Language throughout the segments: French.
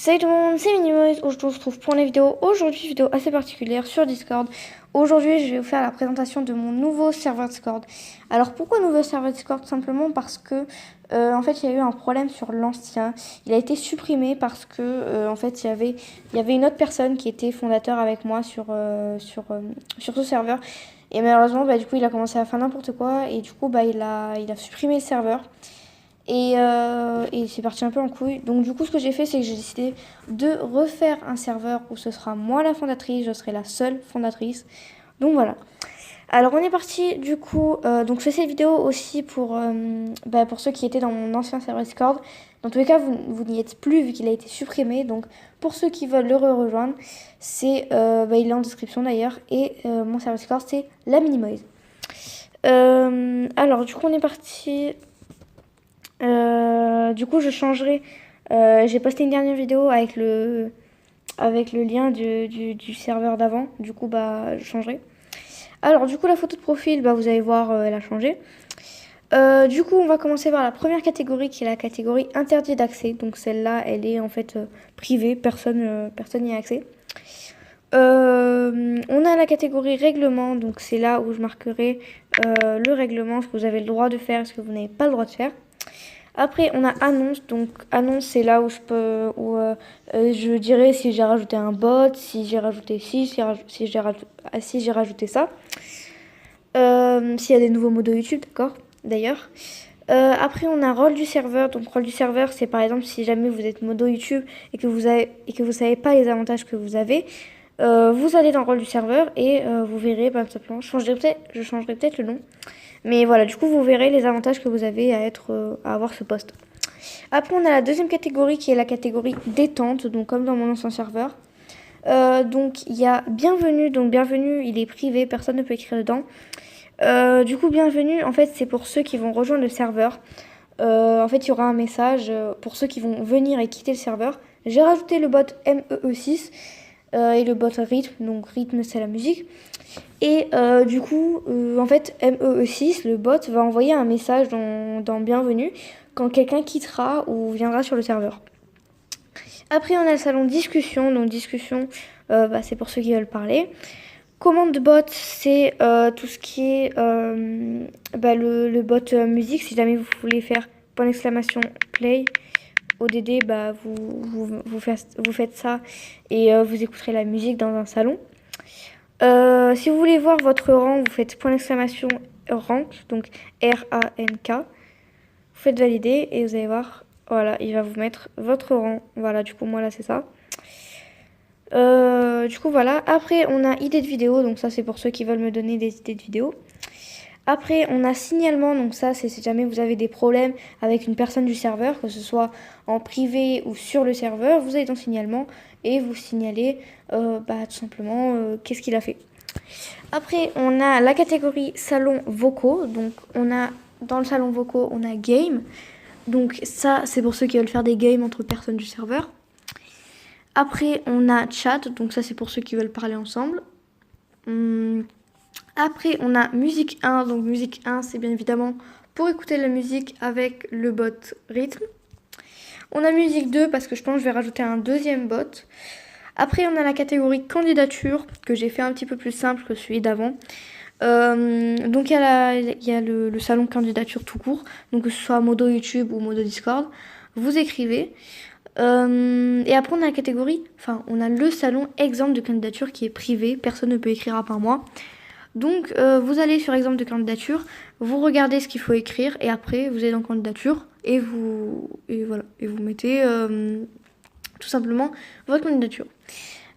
Salut tout le monde, c'est Minimoise. Aujourd'hui on se retrouve pour une vidéo. Aujourd'hui, vidéo assez particulière sur Discord. Aujourd'hui, je vais vous faire la présentation de mon nouveau serveur Discord. Alors pourquoi nouveau serveur Discord? Tout simplement parce que en fait, il y a eu un problème sur l'ancien. Il a été supprimé parce que en fait, il y avait une autre personne qui était fondateur avec moi sur ce serveur. Et malheureusement, du coup, il a commencé à faire n'importe quoi et du coup, il a supprimé le serveur. Et c'est parti un peu en couille. Donc du coup, ce que j'ai fait, c'est que j'ai décidé de refaire un serveur où ce sera moi la fondatrice, je serai la seule fondatrice. Donc voilà. Alors on est parti du coup. Donc je fais cette vidéo aussi pour ceux qui étaient dans mon ancien serveur Discord. Dans tous les cas, vous n'y êtes plus vu qu'il a été supprimé. Donc pour ceux qui veulent le rejoindre, c'est il est en description d'ailleurs. Et mon serveur Discord, c'est la Minimoise. Alors du coup, on est parti. Du coup, je changerai. J'ai posté une dernière vidéo avec le lien du serveur d'avant. Du coup, je changerai. Alors, du coup, la photo de profil, vous allez voir, elle a changé. Du coup, on va commencer par la première catégorie qui est la catégorie interdit d'accès. Donc, celle-là, elle est en fait privée. Personne n'y a accès. On a la catégorie règlement. Donc, c'est là où je marquerai le règlement, ce que vous avez le droit de faire, ce que vous n'avez pas le droit de faire. Après, on a annonce. Donc, annonce, c'est là où je dirais si j'ai rajouté un bot, si j'ai rajouté si j'ai rajouté ça. S'il y a des nouveaux modos YouTube, d'accord, d'ailleurs. Après, on a rôle du serveur. Donc, rôle du serveur, c'est par exemple si jamais vous êtes modo YouTube et que vous savez pas les avantages que vous avez. Vous allez dans le rôle du serveur et vous verrez, tout simplement, je changerai peut-être le nom. Mais voilà, du coup, vous verrez les avantages que vous avez à avoir ce poste. Après, on a la deuxième catégorie qui est la catégorie détente, donc comme dans mon ancien serveur. Donc, il y a bienvenue. Donc, bienvenue, il est privé, personne ne peut écrire dedans. Du coup, bienvenue, en fait, c'est pour ceux qui vont rejoindre le serveur. En fait, il y aura un message pour ceux qui vont venir et quitter le serveur. J'ai rajouté le bot MEE6 et le bot rythme. Donc, rythme, c'est la musique. Et du coup, en fait, MEE6, le bot, va envoyer un message dans Bienvenue quand quelqu'un quittera ou viendra sur le serveur. Après, on a le salon discussion. Donc, discussion, c'est pour ceux qui veulent parler. Commande de bot, c'est tout ce qui est le bot musique. Si jamais vous voulez faire point d'exclamation play, ODD, vous faites ça et vous écouterez la musique dans un salon. Si vous voulez voir votre rang, vous faites point d'exclamation rank, donc R-A-N-K. Vous faites valider et vous allez voir, voilà, il va vous mettre votre rang. Voilà, du coup, moi là, c'est ça. Du coup, voilà. Après, on a idée de vidéo, donc ça, c'est pour ceux qui veulent me donner des idées de vidéo. Après, on a signalement, donc ça, c'est si jamais vous avez des problèmes avec une personne du serveur, que ce soit en privé ou sur le serveur, vous allez dans signalement et vous signalez tout simplement qu'est-ce qu'il a fait. Après, on a la catégorie salon vocaux, donc on a dans le salon vocaux, on a game, donc ça, c'est pour ceux qui veulent faire des games entre personnes du serveur. Après, on a chat, donc ça, c'est pour ceux qui veulent parler ensemble. Après, on a musique 1. Donc, musique 1, c'est bien évidemment pour écouter la musique avec le bot rythme. On a musique 2 parce que je pense que je vais rajouter un deuxième bot. Après, on a la catégorie candidature que j'ai fait un petit peu plus simple que celui d'avant. Donc, il y a le salon candidature tout court. Donc, que ce soit modo YouTube ou modo Discord. Vous écrivez. Et après, on a la catégorie, on a le salon exemple de candidature qui est privé. Personne ne peut écrire à part moi. Donc, vous allez sur exemple de candidature, vous regardez ce qu'il faut écrire et après, vous allez dans candidature et vous mettez tout simplement votre candidature.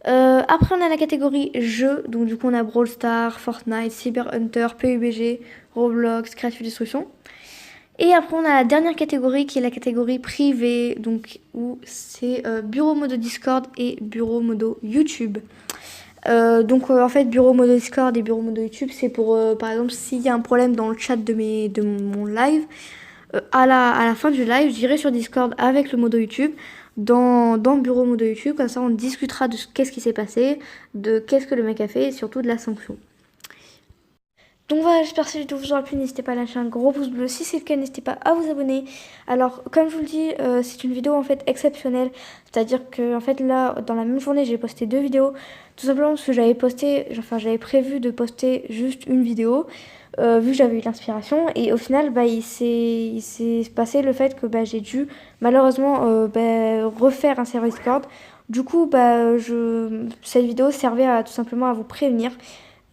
Après, on a la catégorie jeux. Donc, du coup, on a Brawl Stars, Fortnite, Cyber Hunter, PUBG, Roblox, Creative Destruction. Et après, on a la dernière catégorie qui est la catégorie privée, donc où c'est bureau modo Discord et bureau modo YouTube. En fait, bureau modo Discord et bureau modo YouTube, c'est pour, par exemple, s'il y a un problème dans le chat de mon live, à la fin du live, j'irai sur Discord avec le modo YouTube, dans bureau modo YouTube, comme ça on discutera de qu'est-ce qui s'est passé, de qu'est-ce que le mec a fait et surtout de la sanction. Donc voilà, j'espère que cette vidéo vous aura plu. N'hésitez pas à lâcher un gros pouce bleu. Si c'est le cas, n'hésitez pas à vous abonner. Alors, comme je vous le dis, c'est une vidéo en fait exceptionnelle. C'est-à-dire que en fait là, dans la même journée, j'ai posté 2 vidéos. Tout simplement parce que j'avais prévu de poster juste une vidéo. Vu que j'avais eu l'inspiration. Et au final, bah, il s'est passé le fait que bah, j'ai dû malheureusement refaire un serveur Discord. Du coup, cette vidéo servait tout simplement à vous prévenir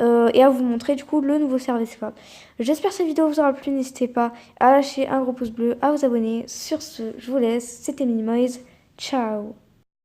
et à vous montrer du coup le nouveau service Discord. J'espère que cette vidéo vous aura plu. N'hésitez pas à lâcher un gros pouce bleu, à vous abonner. Sur ce, je vous laisse. C'était Minimoise. Ciao.